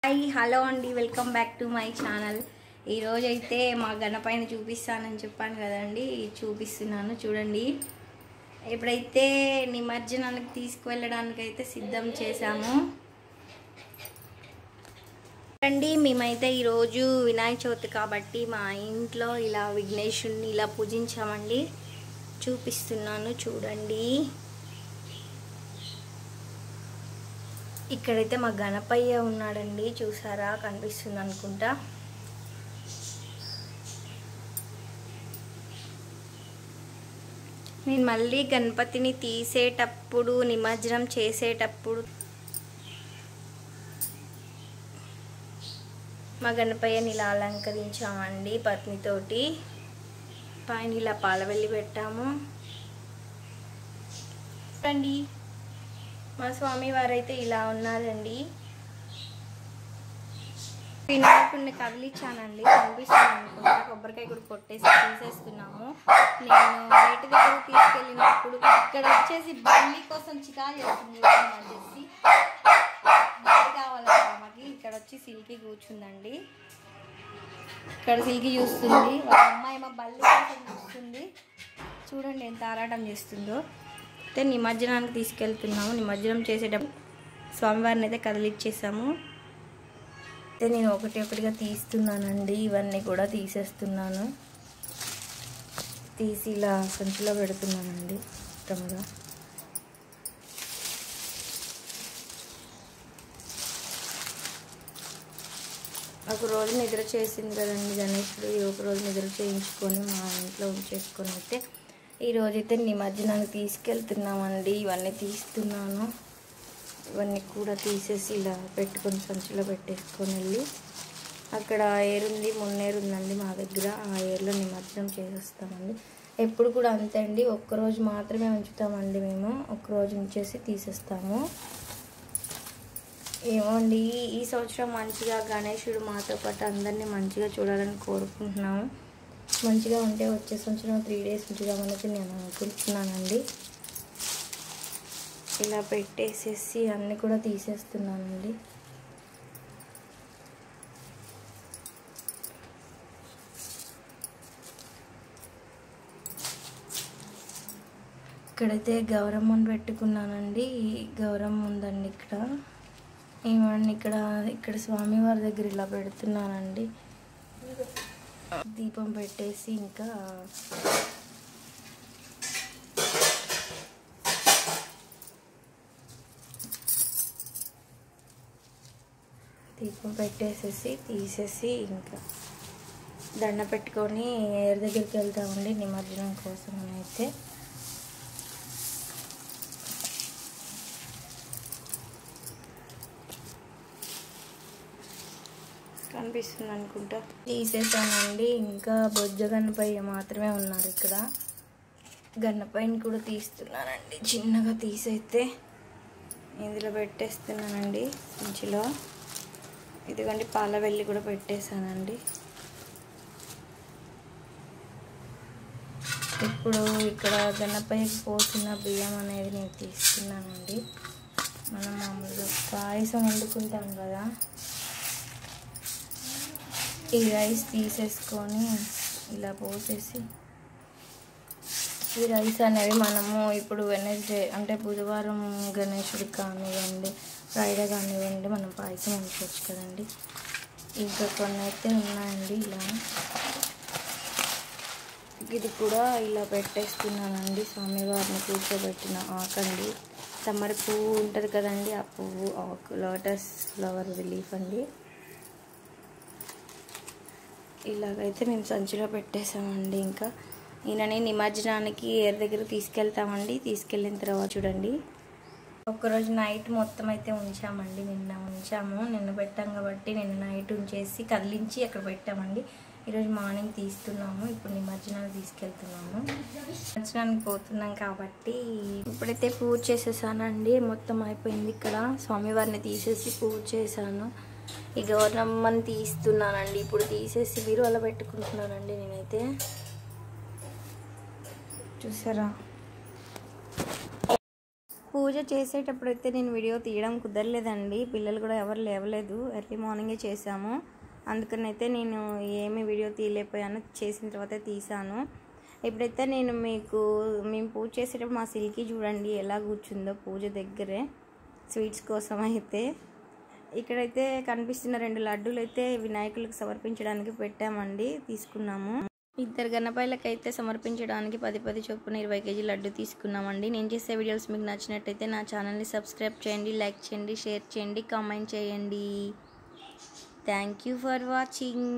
Hi hello అండి, welcome back to my channel. ఈరోజు అయితే మా గణపైన చూపిస్తానని చెప్పాను కదండి, చూపిస్తున్నాను చూడండి. ఇప్పుడైతే నిమజ్జనానికి తీసుకువెళ్ళడానికి అయితే సిద్ధం చేశాము అండి. మేమైతే ఈరోజు వినాయక చవితి కాబట్టి మా ఇంట్లో ఇలా విఘ్నేశ్వరుని ఇలా పూజించామండి. చూపిస్తున్నాను చూడండి. ఇక్కడైతే మా గణపయ్య ఉన్నాడండి, చూసారా, కనిపిస్తుంది అనుకుంటా. నేను మళ్ళీ గణపతిని తీసేటప్పుడు నిమజ్జనం చేసేటప్పుడు మా గణపయ్యని ఇలా అలంకరించామండి పత్నితోటి. పైన ఇలా పాలవెల్లి పెట్టాము అండి. మా స్వామి వారైతే ఇలా ఉన్నారండి. వినాయకుడిని కదిలిచ్చానండి, కనిపిస్తుంది అనుకుంటా. కొబ్బరికాయ కూడా కొట్టేసి తీసేస్తున్నాము. నేను బయట దగ్గర తీసుకెళ్ళినప్పుడు ఇక్కడ వచ్చేసి బల్లి కోసం చికా చేస్తుంది అనేసి బల్లి కావాలంటే ఆమెకి. ఇక్కడ వచ్చి సిల్కి కూర్చుందండి, ఇక్కడ సిల్కి చూస్తుంది. ఒక అమ్మాయి మా బల్లి కోసం చూస్తుంది. చూడండి ఎంత ఆరాటం చేస్తుందో. అయితే నిమజ్జనానికి తీసుకెళ్తున్నాము. నిమజ్జనం చేసేటప్పుడు స్వామివారిని అయితే కదిలిచ్చేసాము. అయితే నేను ఒకటిగా తీస్తున్నానండి. ఇవన్నీ కూడా తీసేస్తున్నాను. తీసి ఇలా సంచిలో పెడుతున్నానండి మొత్తంగా. ఒక రోజు నిద్ర చేసింది కదండి గణేశుడు. ఒక రోజు నిద్ర చేయించుకొని మా ఇంట్లో ఉంచేసుకొని అయితే ఈరోజైతే నిమజ్జనానికి తీసుకెళ్తున్నామండి. ఇవన్నీ తీస్తున్నాను. ఇవన్నీ కూడా తీసేసి ఇలా పెట్టుకొని సంచిలో పెట్టేసుకొని వెళ్ళి అక్కడ ఏరుంది, మున్నేరు ఉందండి మా దగ్గర. ఆ ఏరులో నిమజ్జనం చేసేస్తామండి. ఎప్పుడు కూడా అంతే అండి, ఒక్కరోజు మాత్రమే ఉంచుతామండి మేము. ఒక్కరోజు ఉంచేసి తీసేస్తాము. ఏమో అండి, ఈ సంవత్సరం మంచిగా గణేశుడు మాతో పాటు అందరినీ మంచిగా చూడాలని కోరుకుంటున్నాము. మంచిగా ఉంటే వచ్చే సంవత్సరం 3 days ఉంచుదామనేసి నేను అనుకుంటున్నానండి. ఇలా పెట్టేసేసి అన్నీ కూడా తీసేస్తున్నానండి. ఇక్కడైతే గౌరమ్మని పెట్టుకున్నానండి. గౌరమ్మ ఉందండి ఇక్కడ. ఏమండి ఇక్కడ స్వామివారి దగ్గర ఇలా పెడుతున్నానండి. దీపం పెట్టేసి ఇంకా దీపం పెట్టేసేసి తీసేసి ఇంకా దండ పెట్టుకొని ఏరు దగ్గరికి వెళ్తామండి నిమజ్జనం కోసం అని. అయితే కనిపిస్తుంది అనుకుంటా, తీసేసానండి. ఇంకా బొజ్జ గణపయ్య మాత్రమే ఉన్నారు ఇక్కడ. గణపయ్యని కూడా తీస్తున్నానండి. చిన్నగా తీసైతే ఇందులో పెట్టేస్తున్నానండి సంచిలో. ఇదిగోండి పాలవెల్లి కూడా పెట్టేశానండి. ఇప్పుడు ఇక్కడ గణపయ్యకి పోసిన బియ్యం అనేది నేను తీస్తున్నానండి. మనం మామూలుగా పాయసం వండుకుంటాం కదా, ఈ రైస్ తీసేసుకొని ఇలా పోసేసి, ఈ రైస్ అనేవి మనము ఇప్పుడు వెనస్డే అంటే బుధవారం గణేశుడికి కానివ్వండి, ఫ్రైడే కానివ్వండి, మనం పాయసం వండుకోవచ్చు కదండి. ఇంకా కొన్ని అయితే ఉన్నాయండి. ఇలా ఇది కూడా ఇలా పెట్టేస్తున్నానండి. స్వామివారిని కూర్చోబెట్టిన ఆకండి, తమరి పువ్వు ఉంటుంది కదండి, ఆ పువ్వు ఆకు, లోటస్ ఫ్లవర్ రిలీఫ్ అండి. ఇలాగైతే మేము సంచిలో పెట్టేసామండి. ఇంకా ఈయనని నిమజ్జనానికి ఏరు దగ్గర తీసుకెళ్తామండి. తీసుకెళ్ళిన తర్వాత చూడండి, ఒక్కరోజు నైట్ మొత్తం అయితే ఉంచామండి. నిన్న పెట్టాం కాబట్టి నిన్న నైట్ ఉంచేసి కదిలించి అక్కడ పెట్టామండి. ఈరోజు మార్నింగ్ తీస్తున్నాము. ఇప్పుడు నిమజ్జనానికి తీసుకెళ్తున్నాము. నిమజ్జనానికి పోతున్నాం కాబట్టి ఇప్పుడైతే పూజ చేసేసానండి. మొత్తం అయిపోయింది. ఇక్కడ స్వామివారిని తీసేసి పూజ చేశాను. ఈ గౌరమ్మని తీస్తున్నానండి. ఇప్పుడు తీసేసి బీరువాలో పెట్టుకుంటున్నానండి. నేనైతే చూసారా, పూజ చేసేటప్పుడు అయితే నేను వీడియో తీయడం కుదరలేదండి, పిల్లలు కూడా ఎవరు లేవలేదు, ఎర్లీ మార్నింగే చేసాము, అందుకనైతే నేను ఏమి వీడియో తీయలేకపోయాను, చేసిన తర్వాత తీసాను. ఇప్పుడైతే నేను మేము పూజ చేసేటప్పుడు మా సిల్కీ చూడండి ఎలా కూర్చుందో పూజ దగ్గరే స్వీట్స్ కోసం. అయితే ఇక్కడైతే కనిపిస్తున్న 2 లడ్డూలు అయితే వినాయకులకు సమర్పించడానికి పెట్టామండి, తీసుకున్నాము. 2 గణపయ్యలకైతే సమర్పించడానికి 10 చొప్పున 20 కేజీ లడ్డు తీసుకున్నామండి. నేను చేసే వీడియోస్ మీకు నచ్చినట్టయితే నా ఛానల్ని సబ్స్క్రైబ్ చేయండి, లైక్ చేయండి, షేర్ చేయండి, కామెంట్ చేయండి. Thank you for watching.